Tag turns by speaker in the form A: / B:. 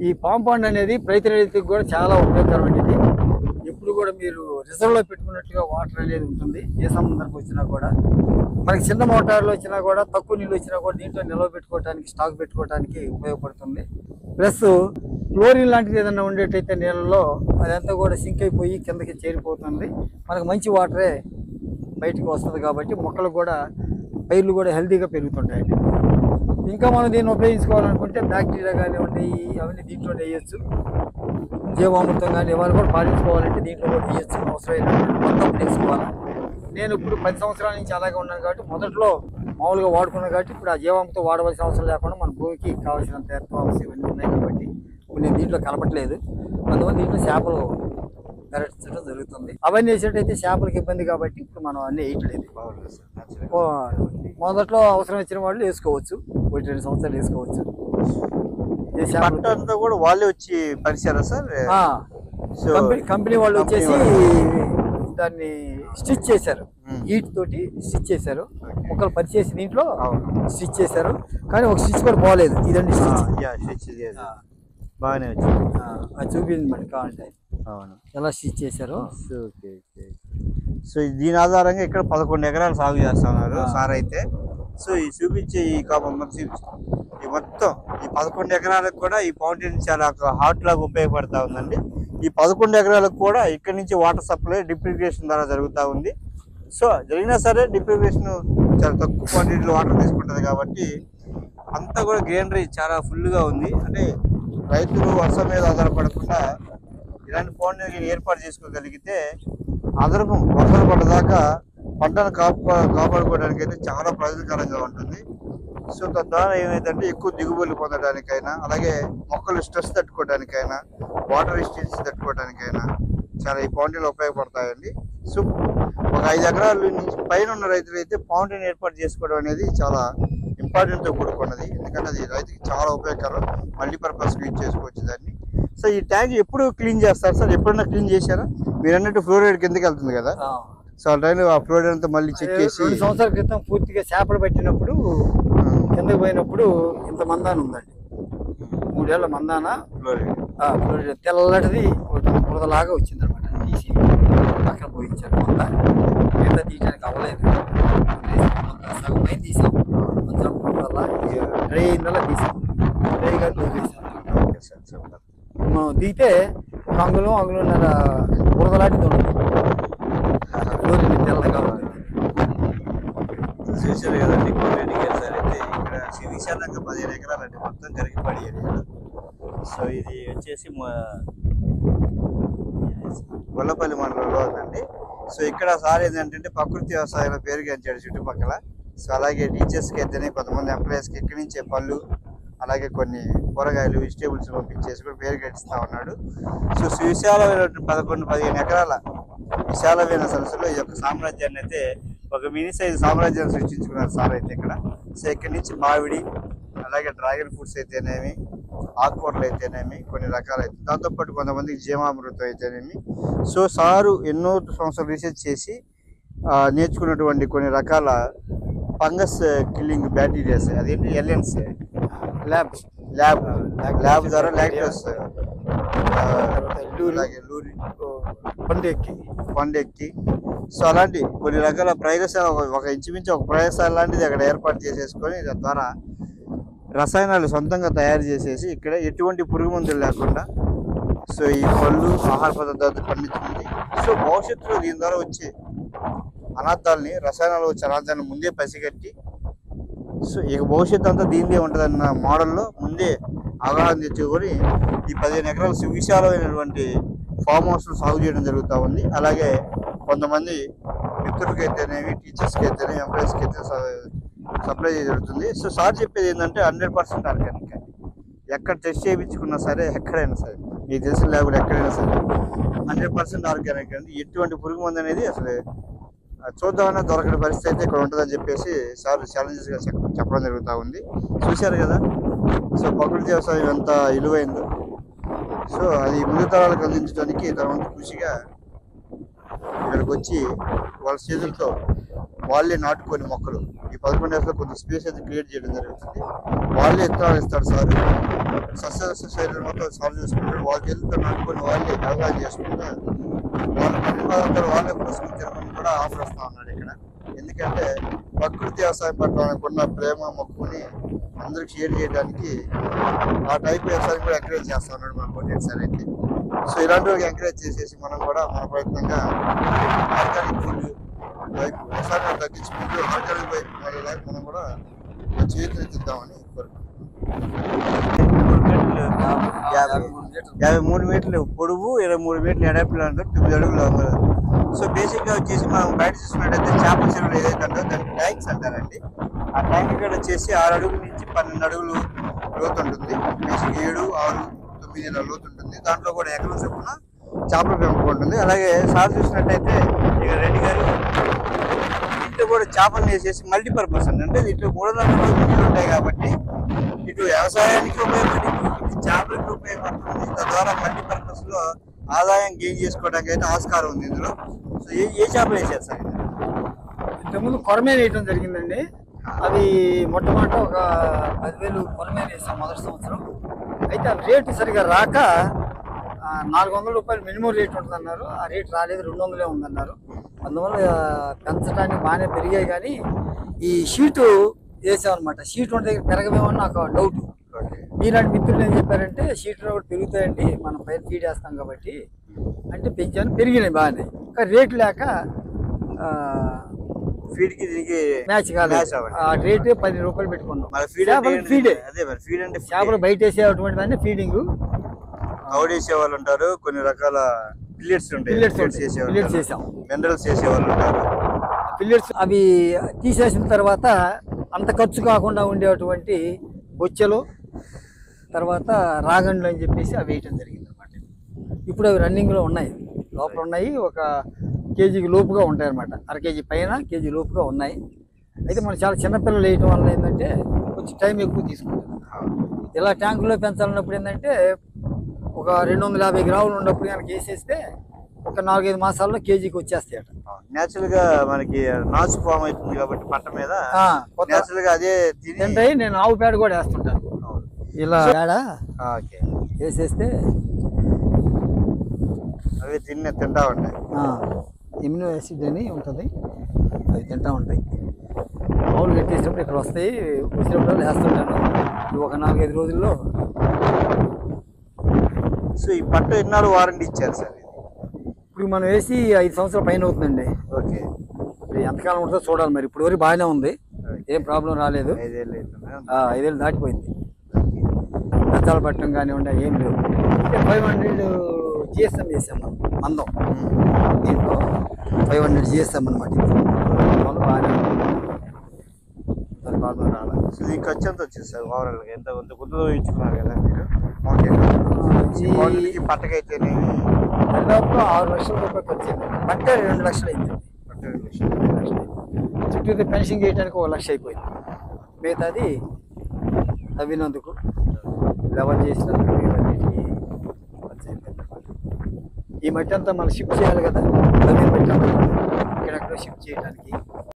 A: ఈ palm pond అనేది రైతులకు కూడా చాలా ఉపయోగకరమైనది. ఎప్పుడు కూడా మీరు రిజర్వ్లో పెట్టుకున్నట్టుగా వాటర్ అనేది ఉంటుంది. ఏ సముద్రానికి వచ్చినా కూడా మనకి చిన్న మోటార్లు వచ్చినా కూడా తక్కువ నీళ్ళు వచ్చినా కూడా దీంట్లో నిల్వ పెట్టుకోవడానికి స్టాక్ పెట్టుకోవడానికి ఉపయోగపడుతుంది. ప్లస్ క్లోరిన్ లాంటిది ఏదైనా ఉండేటైతే నీళ్ళలో అదంతా కూడా సింక్ అయిపోయి కిందకి చేరిపోతుంది. మనకు మంచి వాటరే బయటకు వస్తుంది కాబట్టి మొక్కలు కూడా పైర్లు కూడా హెల్తీగా పెరుగుతుంటాయండి. ఇంకా మనం దీన్ని ఉపయోగించుకోవాలనుకుంటే బ్యాక్టీరియా కానివ్వండి అవన్నీ దీంట్లో వేయచ్చు. జీవామృతం కానీ ఇవాళ కూడా పాటించుకోవాలంటే దీంట్లో కూడా వేయచ్చు. అవసరమైన మొత్తం వేసుకోవాలి. నేను ఇప్పుడు 10 సంవత్సరాల నుంచి అలాగే ఉన్నాను కాబట్టి మొదట్లో మామూలుగా వాడుకున్నాను కాబట్టి ఇప్పుడు ఆ జీవామృతం వాడవలసిన అవసరం లేకుండా మన భూమికి కావాల్సినంత ఎర్త్ ఇవన్నీ ఉన్నాయి కాబట్టి ఇప్పుడు నేను దీంట్లో కలపట్లేదు. అందువల్ల దీంట్లో చేపలు పెరగడం జరుగుతుంది. అవన్నీ వేసేటైతే చేపలకు ఇబ్బంది కాబట్టి ఇప్పుడు మనం అన్నీ వేయట్లేదు. మొదట్లో అవసరం వచ్చిన వాళ్ళు వేసుకోవచ్చు. 1-2 సంవత్సరాలు వేసుకోవచ్చు.
B: అంతా కూడా వాళ్ళే వచ్చి పరిచారా సార్?
A: కంపెనీ వాళ్ళు వచ్చేసి దాన్ని స్టిచ్ చేశారు. ఈట్ తోటి స్టిచ్ చేశారు. మొక్కలు పరిచేసి దీంట్లో స్టిచ్ చేశారు. కానీ ఒక స్టిచ్ కూడా బాగలేదు. ఇదండి స్టిచ్
B: బాగానే వచ్చింది.
A: అది చూపించింది మనకి కావాలంటే ఎలా స్టిచ్ చేశారు.
B: సో దీని ఆధారంగా ఇక్కడ 11 ఎకరాలు సాగు చేస్తున్నారు సార్ అయితే. సో ఈ చూపించే ఈ మొత్తం ఈ 11 ఎకరాలకు కూడా ఈ ఫౌంటైన్ చాలా హాట్ లాగా ఉపయోగపడతా ఉందండి. ఈ 11 ఎకరాలకు కూడా ఇక్కడ నుంచి వాటర్ సప్లై డ్రిప్ ఇరిగేషన్ ద్వారా జరుగుతూ ఉంది. సో జరిగినా సరే డ్రిప్ ఇరిగేషన్ చాలా తక్కువ క్వాంటిటీలో వాటర్ తీసుకుంటుంది కాబట్టి అంతా కూడా గ్రీనరీ చాలా ఫుల్గా ఉంది. అంటే రైతులు వర్షం మీద ఆధారపడకుండా ఇలాంటి ఫౌంటైన్ ఏర్పాటు చేసుకోగలిగితే అదనపు వర్షాలు పడ్డదాకా పంటను కాపాడుకోవడానికి అయితే చాలా ప్రయోజనకరంగా ఉంటుంది. సో తద్వారా ఏమైందంటే ఎక్కువ దిగుబడులు పొందడానికైనా అలాగే మొక్కలు స్ట్రెస్ తట్టుకోవడానికైనా వాటర్ రెసిస్టెన్స్ తట్టుకోవడానికైనా చాలా ఈ ఫౌంటైన్లు ఉపయోగపడతాయండి. సో ఒక 5 ఎకరాల నుంచి పైన ఉన్న రైతులు అయితే ఫౌంటైన్ ఏర్పాటు చేసుకోవడం అనేది చాలా ఇంపార్టెంట్తో కూడుకున్నది. ఎందుకంటే అది రైతుకి చాలా ఉపయోగకరం. మల్టీపర్పస్కి యూజ్ చేసుకోవచ్చు దాన్ని. సో ఈ ట్యాంక్ ఎప్పుడు క్లీన్ చేస్తారు సార్? ఎప్పుడన్నా క్లీన్ చేశారా? మీరు అన్నట్టు ఫ్లోరైడ్ కిందకి వెళ్తుంది కదా, సో ఆ టైంలో ఆ ఫ్లోరైడ్ అంతా మళ్ళీ చెక్ చేసి
A: 2 సంవత్సరాల క్రితం పూర్తిగా చేపలు పట్టినప్పుడు కిందకి పోయినప్పుడు ఇంత మందాన ఉందండి. 3 ఏళ్ల మందాన ఫ్లోరైడ్ తెల్లటిది బురదలాగా వచ్చింది అనమాట. తీసి అక్కడ పోయించారు. కొంత కింద తీయడానికి అవ్వలేదు. సగం పైన తీసాం. కొంచెం వల్ల డ్రై అయిందల్లా తీసాం. డ్రై గారు మనం దిగితే ఒక అంగుళన్నర బురదలాంటిది ఉంటుంది. తెల్లగా ఉంటుంది.
B: చూసారు కదండి సార్ అయితే ఇక్కడ విశాలంగా 15 ఎకరాలండి మొత్తం కరిగిపడి ఏరియా. సో ఇది వచ్చేసి గొల్లపల్లి మండలంలో ఉందండి. సో ఇక్కడ సార్ ఏంటంటే ప్రకృతి వ్యవసాయంలో పేరుగాంచాడు చుట్టుపక్కల. సో అలాగే టీచర్స్కి అయితేనే కొంతమంది ఎంప్లాయీస్కి ఇక్కడి నుంచే పళ్ళు అలాగే కొన్ని కూరగాయలు వెజిటేబుల్స్ పంపించేసి కూడా పేరు గడిస్తూ ఉన్నాడు. సో విశాలమైన 11-15 ఎకరాల విశాలమైన సరస్సులో ఈ యొక్క సామ్రాజ్యాన్ని అయితే ఒక మినీ సైజ్ సామ్రాజ్యాన్ని సృష్టించుకున్నారు సార్ అయితే ఇక్కడ. సో ఇక్కడి నుంచి మామిడి అలాగే డ్రాగన్ ఫ్రూట్స్ అయితేనేమి, ఆకుకూరలు అయితేనేమి కొన్ని రకాలైతే, దాంతోపాటు కొంతమందికి జీవామృతం అయితేనేమి. సో సారు ఎన్నో సంవత్సరాలు రీసెర్చ్ చేసి నేర్చుకున్నటువంటి కొన్ని రకాల ఫంగస్ కిల్లింగ్ బ్యాక్టీరియాస్, అదేంటి ఎలియన్స్ ల్యాబ్ ద్వారా లాక్టోస్ పండెక్కి సో అలాంటి కొన్ని రకాల ప్రయోగశాల ఒక ఇంచుమించు ఒక ప్రయోగశాల లాంటిది అక్కడ ఏర్పాటు చేసేసుకొని దాని ద్వారా రసాయనాలు సొంతంగా తయారు చేసేసి ఇక్కడ ఎటువంటి పురుగు మందులు లేకుండా సో ఈ పళ్ళు ఆహార పదార్థాలు పండించుకుంది. సో భవిష్యత్తులో దీని ద్వారా వచ్చే అనార్థాలని రసాయనాలు వచ్చే అనార్థాలను ముందే పసిగట్టి సో ఇక భవిష్యత్తు అంతా దీనిదే ఉంటుందన్న మోడల్లో ముందే అవగాహన తెచ్చుకొని ఈ 15 ఎకరాల సువిశాలమైనటువంటి ఫామ్ హౌస్లు సాగు చేయడం జరుగుతూ ఉంది. అలాగే కొంతమంది మిత్రులకి అయితేనేమి, టీచర్స్కి అయితేనేమి, ఎంప్లాయీస్కి అయితే సప్లై జరుగుతుంది. సో సార్ చెప్పేది ఏంటంటే 100% ఆర్గానిక్ అండి. ఎక్కడ టెస్ట్ చేయించుకున్నా సరే, ఎక్కడైనా సరే, మీకు తెలిసిన ల్యాబ్లు ఎక్కడైనా సరే 100% ఆర్గానిక్ అండి. ఎటువంటి పురుగు మందు అనేది అసలు చూద్దామన్నా దొరకని పరిస్థితి అయితే ఇక్కడ ఉంటుందని చెప్పేసి సార్ ఛాలెంజెస్గా చెప్పడం జరుగుతూ ఉంది. చూశారు కదా సో ప్రకృతి వ్యవసాయం ఎంత విలువైందో. సో అది ముందు తరాలకు అందించడానికి తన వంతు కృషిగా ఇక్కడికి వచ్చి వాళ్ళ చేతులతో వాళ్ళే నాటుకొని మొక్కలు ఈ 11 ఎకరాల్లో కొంత స్పేస్ అయితే క్రియేట్ చేయడం జరుగుతుంది. వాళ్ళే విత్తనాలు ఇస్తారు సార్. సస్య శరీరం మొత్తం సాల్వ్ చేసుకుంటారు. వాళ్ళ చేతులతో నాటుకొని వాళ్ళే వ్యవసాయం చేసుకుంటే వాళ్ళ పనివాళ్ళంతా వాళ్ళే పోసుకుని తినమని కూడా ఆఫర్ వస్తూ ఉన్నాడు ఇక్కడ. ఎందుకంటే ప్రకృతి వ్యవసాయం పట్ల మనకున్న ప్రేమ మొక్కుని అందరికి షేర్ చేయడానికి ఆ టైప్ వ్యవసాయం కూడా ఎంకరేజ్ చేస్తూ ఉన్నాడు మన కోటి సార్ అయితే. సో ఇలాంటి వాళ్ళకి ఎంకరేజ్ చేసేసి మనం కూడా మన ప్రయత్నంగా ఆర్గానిక్ ఫుడ్ వైపు వ్యవసాయాన్ని తగ్గించుకుంటూ ఆర్గానిక్ వైపు మనం కూడా చేతులెత్తిద్దామని కోరుకుంటున్నాం. 53 మీటర్లు పొడవు, 23 మీటర్లు ఎడపులు అంటారు, 9 అడుగులు అవ్వదు. సో బేసిక్గా వచ్చేసి మనం బయట చూసుకున్నట్టయితే చేపల చెరువులు ఏదైతే అంటారో దాన్ని ట్యాంక్స్ అంటారండి. ఆ ట్యాంక్ ఇక్కడ వచ్చేసి 6 అడుగుల నుంచి 12 అడుగులు లోతు ఉంటుంది. బేసిక్ 7, 6, 9 ఇలా లోతు ఉంటుంది. దాంట్లో కూడా ఎకరం చొప్పున చేపల పెంపకం ఉంటుంది. అలాగే సార్ చూసినట్టయితే ఇక రెడ్డి గారు ఇంట్లో కూడా చేపలు వేసేసి మల్టీపర్పస్ అండి. అంటే ఇటు 300 నీళ్ళు ఉంటాయి కాబట్టి ఇటు వ్యవసాయానికి ఉపయోగపడి చేపలకి ఉపయోగపడుతుంది. తద్వారా మల్టీపర్పస్ లో ఆదాయం గెయిన్ చేసుకోవడానికి అయితే ఆస్కారం ఉంది ఇందులో. సో ఏ చేపలు వేసారు సార్?
A: ఇంతకుముందు కొరమేను వేయటం జరిగిందండి. అవి మొట్టమొదట ఒక 10,000 కొరమేను వేసాం మొదటి సంవత్సరం. అయితే ఆ రేటు సరిగా రాక 400 రూపాయలు మినిమం రేట్ ఉంటుందన్నారు. ఆ రేట్ రాలేదు, 200 ఉందన్నారు. అందువల్ల పెంచడానికి బాగానే పెరిగాయి. కానీ ఈ షీటు వేసామన్నమాట. షీట్ ఉంటే పెరగమేమో నాకు డౌట్. మీలాంటి మిత్రులు ఏం చెప్పారంటే షీట్లో కూడా పెరుగుతాయండి, మనం పైన ఫీడ్ వేస్తాం కాబట్టి అంటే పెంచాను, పెరిగినాయి బాగానే. కానీ రేటు లేక
B: ఫీడ్కి దీనికి
A: మ్యాచ్ కాదు. ఆ రేటు 10 రూపాయలు పెట్టుకున్నాం. ఫీడే చేపలు బయట వేసేటువంటి దాన్ని ఫీడింగ్.
B: అవుట్ వేసే వాళ్ళు ఉంటారు, కొన్ని రకాల పిల్లెట్స్ ఉంటాయి, పిల్లెట్స్
A: చేసాం,
B: మినరల్స్ చేసే వాళ్ళు ఉంటారు.
A: పిల్లెట్స్ అవి తీసేసిన తర్వాత అంత ఖర్చు కాకుండా ఉండేటువంటి బొచ్చెలు, తర్వాత రాగండ్లు అని చెప్పేసి అవి వేయటం జరిగింది అనమాట. ఇప్పుడు అవి రన్నింగ్లో ఉన్నాయి, లోపల ఉన్నాయి. ఒక కేజీకి లోపుగా ఉంటాయి అనమాట. అర కేజీ పైన, కేజీ లోపుగా ఉన్నాయి. అయితే మనం చాలా చిన్నపిల్లలు వేయటం వల్ల ఏంటంటే కొంచెం టైం ఎక్కువ తీసుకుంటుంది. ఇలా ట్యాంకులో పెంచాలన్నప్పుడు ఏంటంటే ఒక 250 గ్రాములు ఉన్నప్పుడు కనుక వేసేస్తే ఒక 4-5 మాసాల్లో కేజీకి వచ్చేస్తాయి అట.
B: నేచురల్ గా మనకి నాచు ఫామ్ అవుతుంది కాబట్టి పంట మీద నేచురల్ గా అదే
A: తింటాయి. నేను ఆవు పేడ కూడా వేస్తుంటాను. ఇలా పేడ వేసేస్తే
B: అవి తింటా ఉంటాయి.
A: ఇమ్యూనో యాసిడ్ అని ఉంటుంది, అవి తింటా ఉంటాయి. ఆవులు కట్టేసినప్పుడు ఇక్కడ వస్తాయి, వచ్చినప్పుడు వేస్తుంటాను. ఒక 4-5 రోజుల్లో.
B: సో ఈ పంట ఎన్నాడు వారంటీ ఇచ్చారు సార్?
A: ఇప్పుడు మనం వేసి 5 సంవత్సరాల పైన అవుతుందండి.
B: ఓకే,
A: ఎంతకాలం ఉంటుందో చూడాలి. మరి ఇప్పుడు వరకు బాగానే ఉంది, ఏం ప్రాబ్లం రాలేదు. 5 ఏళ్ళు దాటిపోయింది. గచ్చాలు పట్టడం కానివ్వండి ఏం లేవు. 500 GSM వేసాం మనం మందం. దీంట్లో 500 GSM అనమాట. బాగానే ప్రాబ్లం రాలేదు.
B: సో ఈ ఖర్చు ఎంత వచ్చింది సార్ ఓవరాల్గా? ఎంత గుర్తులో ఇచ్చుకున్నారు కదా మీరు? పట్టకైతే
A: దాదాపు 6 లక్షల రూపాయలు ఖర్చు అయింది. బట్టే 2 లక్షలు అయింది. చుట్టూ ఫెన్సింగ్ చేయడానికి 1 లక్ష అయిపోయింది. మిగతాది తవ్వినందుకు, లెవెల్ చేసినందుకు ఖర్చు అయిపోయింది. ఈ మట్టి అంతా మనం షిఫ్ట్ చేయాలి కదా, తవ్విన మట్టి ఇక్కడెక్కడ షిఫ్ట్ చేయడానికి